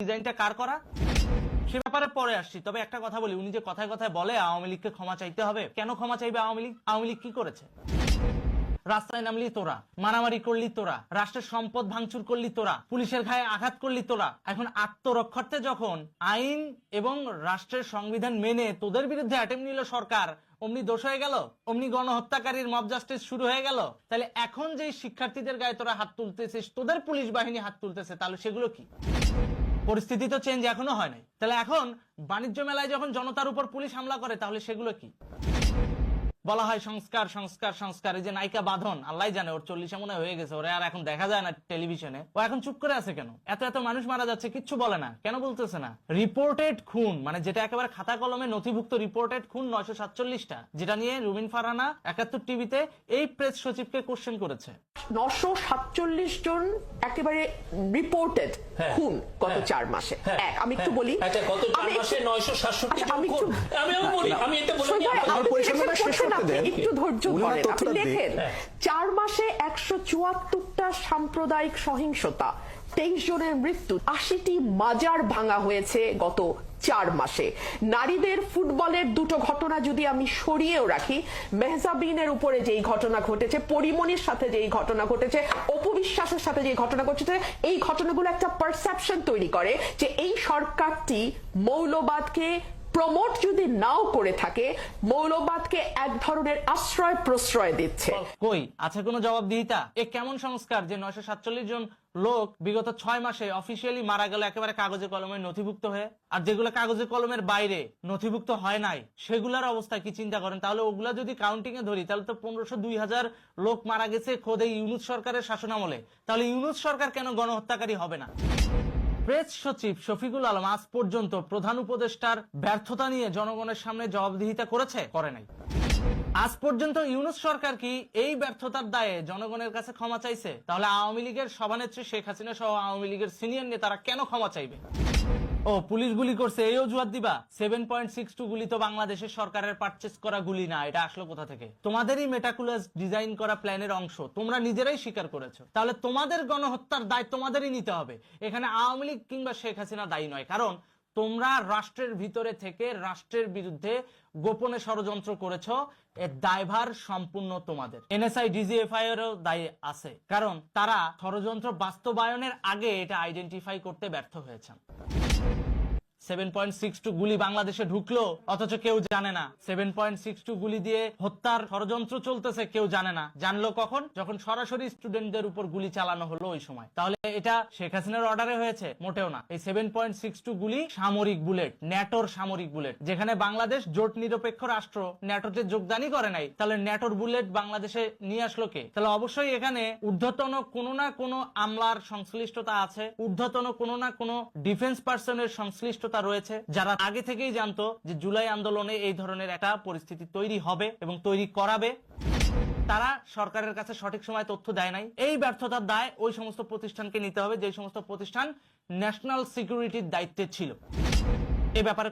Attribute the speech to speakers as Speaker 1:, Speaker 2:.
Speaker 1: ডিজাইনটা কার করা সে ব্যাপারে পরে আসছি। তবে একটা কথা বলি, উনি যে কথায় কথায় বলে আওয়ামী লীগকে ক্ষমা চাইতে হবে, কেন ক্ষমা চাইবে আওয়ামী লীগ? আওয়ামী লীগ কি করেছে? রাস্তায় নামলি তোরা, মারামারি করলি তোরা, রাষ্ট্রের সম্পদ ভাঙচুর করলি তোরা, পুলিশের গায়ে আঘাত করলি তোরা। এখন আত্মরক্ষার্থে যখন আইন এবং রাষ্ট্রের সংবিধান মেনে তোদের বিরুদ্ধে অ্যাটেম্প নিল সরকার, অমনি দোষ হয়ে গেল, অমনি গণহত্যাকারীর মব জাস্টিস শুরু হয়ে গেল। তাহলে এখন যে শিক্ষার্থীদের গায়ে তোরা হাত তুলতেছিস, তোদের পুলিশ বাহিনী হাত তুলতেছে, তাহলে সেগুলো কি? পরিস্থিতি তো চেঞ্জ এখনো হয় নাই। তাহলে এখন বাণিজ্য মেলায় যখন জনতার উপর পুলিশ হামলা করে, তাহলে সেগুলো কি? বলা হয় সংস্কার সংস্কার সংস্কার, এই যে নায়িকা বাঁধন, আল্লাহ জানে ওর 40 মনে হয়ে গেছে, ওরা আর এখন দেখা যায় না টেলিভিশনে। ও এখন চুপ করে আছে কেন? এত এত মানুষ মারা যাচ্ছে, কিচ্ছু বলে না কেন? বলতেছে না রিপোর্টেড খুন, মানে যেটা একেবারে খাতা কলমে নথিভুক্ত রিপোর্টেড খুন 947টা, যেটা নিয়ে রুমিন ফারহানা 71 টিভিতে এই প্রেস সচিবকে কোশ্চেন করেছে।
Speaker 2: 947 জন একেবারে রিপোর্টেড খুন গত 4 মাসে। আমি একটু বলি,
Speaker 3: গত 4 মাসে 967 জন খুন। আমি এটা বলি,
Speaker 2: একটু ধৈর্য ধরেন। আপনি দেখেন 4 মাসে 174টা সাম্প্রদায়িক সহিংসতা, 23 জনের মৃত্যু, 80টি মাজার ভাঙা হয়েছে গত 4 মাসে। নারীদের ফুটবলের দুটো ঘটনা যদি আমি সরিয়েও রাখি, মেহজাবিনের উপরে যেই ঘটনা ঘটেছে, পরিমণির সাথে যেই ঘটনা ঘটেছে, অপবিশ্বাসের সাথে যেই ঘটনা ঘটেছে, এই ঘটনাগুলো একটা পারসেপশন তৈরি করে যে এই সরকারটি মৌলবাদকে প্রমোট যদি নাও করে থাকে, মৌলবাদকে এক ধরনের আশ্রয় প্রশ্রয় দিচ্ছে।
Speaker 1: কই আছে কোনো জবাবদিহিতা? এ কেমন সংস্কার যে 947 জন লোক বিগত 6 মাসে অফিসিয়ালি মারা গেল একেবারে কাগজে কলমে নথিভুক্ত হয়ে, আর যেগুলো কাগজে কলমের বাইরে নথিভুক্ত হয় নাই সেগুলোর অবস্থা কি চিন্তা করেন? তাহলে ওগুলা যদি কাউন্টিং এ ধরি, তাহলে তো 1500-2000 লোক মারা গেছে খোদ এই ইউনূস সরকারের শাসনামলে। তাহলে ইউনূস সরকার কেন গণহত্যাকারী হবে না? প্রেস সচিব শফিকুল আলম আজ পর্যন্ত প্রধান উপদেষ্টার ব্যর্থতা নিয়ে জনগণের সামনে জবাবদিহিতা করেছে? করে নাই। আজ পর্যন্ত ইউনূস সরকার কি এই ব্যর্থতার দায়ে জনগণের কাছে ক্ষমা চাইছে? তাহলে আওয়ামী লীগের সভানেত্রী শেখ হাসিনা সহ আওয়ামী লীগের সিনিয়র নেতারা কেন ক্ষমা চাইবে? ও পুলিশ গুলি করছে এই অজুহাত দিবা? 7.62 গুলি তো বাংলাদেশের সরকারের পারচেজ করা গুলি না, এটা আসলো কোথা থেকে? তোমাদেরই মেটাকুলাস ডিজাইন করা প্ল্যানের অংশ, তোমরা নিজেরাই স্বীকার করেছো। তাহলে তোমাদের গণহত্যার দায় তোমাদেরই নিতে হবে। এখানে আওয়ামী লীগ কিংবা শেখ হাসিনা দায়ী নয়, কারণ তোমরা রাষ্ট্রের ভিতরে থেকে রাষ্ট্রের বিরুদ্ধে গোপনে ষড়যন্ত্র করেছো। এর দায়ভার সম্পূর্ণ তোমাদের। এনএসআই ডিজিএফআই এরও দায়ী আছে, কারণ তারা ষড়যন্ত্র বাস্তবায়নের আগে এটা আইডেন্টিফাই করতে ব্যর্থ হয়েছে। 7.62 গুলি বাংলাদেশে ঢুকলো অথচ কেউ জানে না। 7.62 গুলি দিয়ে হত্যার ষড়যন্ত্র চলতেছে, কেউ জানে না। জানলো কখন? যখন সরাসরি স্টুডেন্টদের উপর গুলি চালানো হলো ওই সময়। তাহলে এটা শেখ হাসিনার অর্ডারে হয়েছে? মোটেও না। এই 7.62 গুলি সামরিক বুলেট, ন্যাটোর সামরিক বুলেট, যেখানে বাংলাদেশ জোট নিরপেক্ষ রাষ্ট্র, ন্যাটোতে যোগদানই করে নাই। তাহলে ন্যাটোর বুলেট বাংলাদেশে নিয়ে আসলো কে? তাহলে অবশ্যই এখানে ঊর্ধ্বতন কোনো না কোনো আমলার সংশ্লিষ্টতা আছে, ঊর্ধ্বতন কোনো না কোনো ডিফেন্স পার্সনের সংশ্লিষ্টতা রয়েছে, যারা আগে থেকেই জানতো যে জুলাই আন্দোলনে এই ধরনের একটা পরিস্থিতি তৈরি হবে এবং তৈরি করাবে। তারা সরকারের কাছে সঠিক সময় তথ্য দেয় নাই। এই ব্যর্থতার দায় ওই সমস্ত প্রতিষ্ঠানকে নিতে হবে যে সমস্ত প্রতিষ্ঠান ন্যাশনাল সিকিউরিটির দায়িত্বে ছিল। এই ব্যাপারে